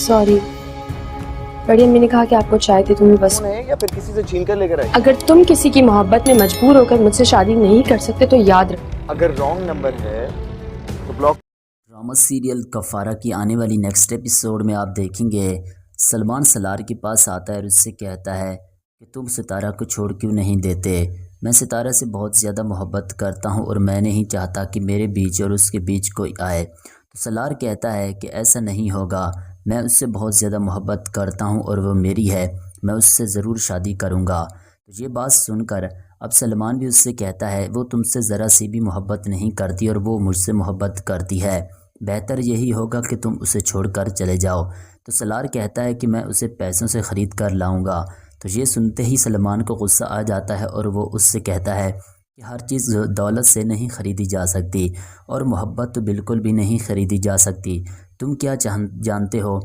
Sorry, बड़ी अम्मी ने कहा कि आपको चाहिए थी, तुम्हें बस है या फिर किसी से छीन कर लेकर आए? अगर तुम किसी की मोहब्बत में मजबूर होकर मुझसे शादी नहीं कर सकते तो याद रखो, अगर रॉन्ग नंबर है तो ब्लॉक। ड्रामा सीरियल कफ़ारा की आने वाली नेक्स्ट एपिसोड में आप देखेंगे सलमान सलार के पास आता है और उससे कहता है कि तुम सितारा को छोड़ क्यों नहीं देते। मैं सितारा से बहुत ज़्यादा मोहब्बत करता हूं और मैं नहीं चाहता कि मेरे बीच और उसके बीच कोई आए। तो सलार कहता है कि ऐसा नहीं होगा, मैं उससे बहुत ज़्यादा मोहब्बत करता हूं और वो मेरी है, मैं उससे ज़रूर शादी करूंगा। तो ये बात सुनकर अब सलमान भी उससे कहता है वो तुमसे ज़रा सी भी मोहब्बत नहीं करती और वो मुझसे मोहब्बत करती है, बेहतर यही होगा कि तुम उसे छोड़कर चले जाओ। तो सलार कहता है कि मैं उसे पैसों से ख़रीद कर लाऊंगा। तो ये सुनते ही सलमान को गुस्सा आ जाता है और वो उससे कहता है कि हर चीज़ दौलत से नहीं ख़रीदी जा सकती और मोहब्बत तो बिल्कुल भी नहीं ख़रीदी जा सकती। तुम क्या जानते हो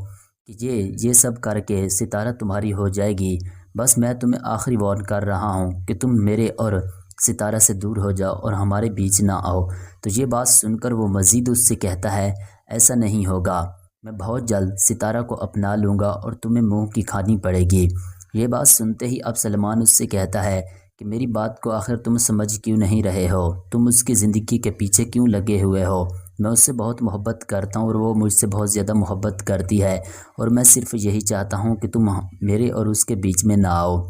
कि ये सब करके सितारा तुम्हारी हो जाएगी। बस मैं तुम्हें आखिरी वार्न कर रहा हूँ कि तुम मेरे और सितारा से दूर हो जाओ और हमारे बीच ना आओ। तो ये बात सुनकर वो मज़ीद उससे कहता है ऐसा नहीं होगा, मैं बहुत जल्द सितारा को अपना लूँगा और तुम्हें मुंह की खानी पड़ेगी। ये बात सुनते ही अब सलमान उससे कहता है कि मेरी बात को आखिर तुम समझ क्यों नहीं रहे हो, तुम उसकी ज़िंदगी के पीछे क्यों लगे हुए हो। मैं उससे बहुत मोहब्बत करता हूँ और वो मुझसे बहुत ज़्यादा मोहब्बत करती है और मैं सिर्फ यही चाहता हूँ कि तुम मेरे और उसके बीच में ना आओ।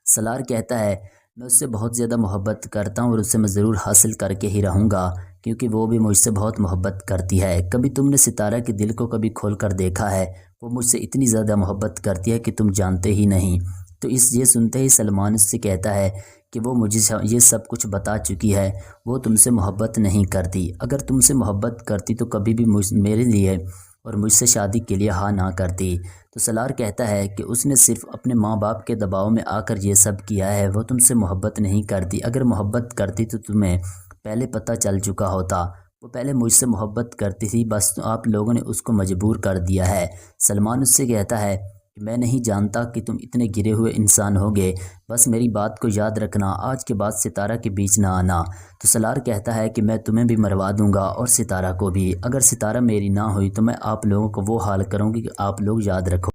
सलार कहता है मैं उससे बहुत ज़्यादा मोहब्बत करता हूँ और उससे मैं ज़रूर हासिल करके ही रहूँगा क्योंकि वो भी मुझसे बहुत मोहब्बत करती है। कभी तुमने सितारा के दिल को कभी खोल कर देखा है, वो मुझसे इतनी ज़्यादा मोहब्बत करती है कि तुम जानते ही नहीं। तो ये सुनते ही सलमान उससे कहता है कि वो मुझे ये सब कुछ बता चुकी है, वो तुमसे मोहब्बत नहीं करती। अगर तुमसे मोहब्बत करती तो कभी भी मेरे लिए और मुझसे शादी के लिए हाँ ना करती। तो सलार कहता है कि उसने सिर्फ अपने माँ बाप के दबाव में आकर ये सब किया है, वो तुमसे मोहब्बत नहीं करती। अगर मोहब्बत करती तो तुम्हें पहले पता चल चुका होता, वो पहले मुझसे मोहब्बत करती थी, बस आप लोगों ने उसको मजबूर कर दिया है। सलमान उससे कहता है कि मैं नहीं जानता कि तुम इतने गिरे हुए इंसान होगे, बस मेरी बात को याद रखना, आज के बाद सितारा के बीच ना आना। तो सलार कहता है कि मैं तुम्हें भी मरवा दूंगा और सितारा को भी, अगर सितारा मेरी ना हुई तो मैं आप लोगों को वो हाल करूँगी कि आप लोग याद रखो।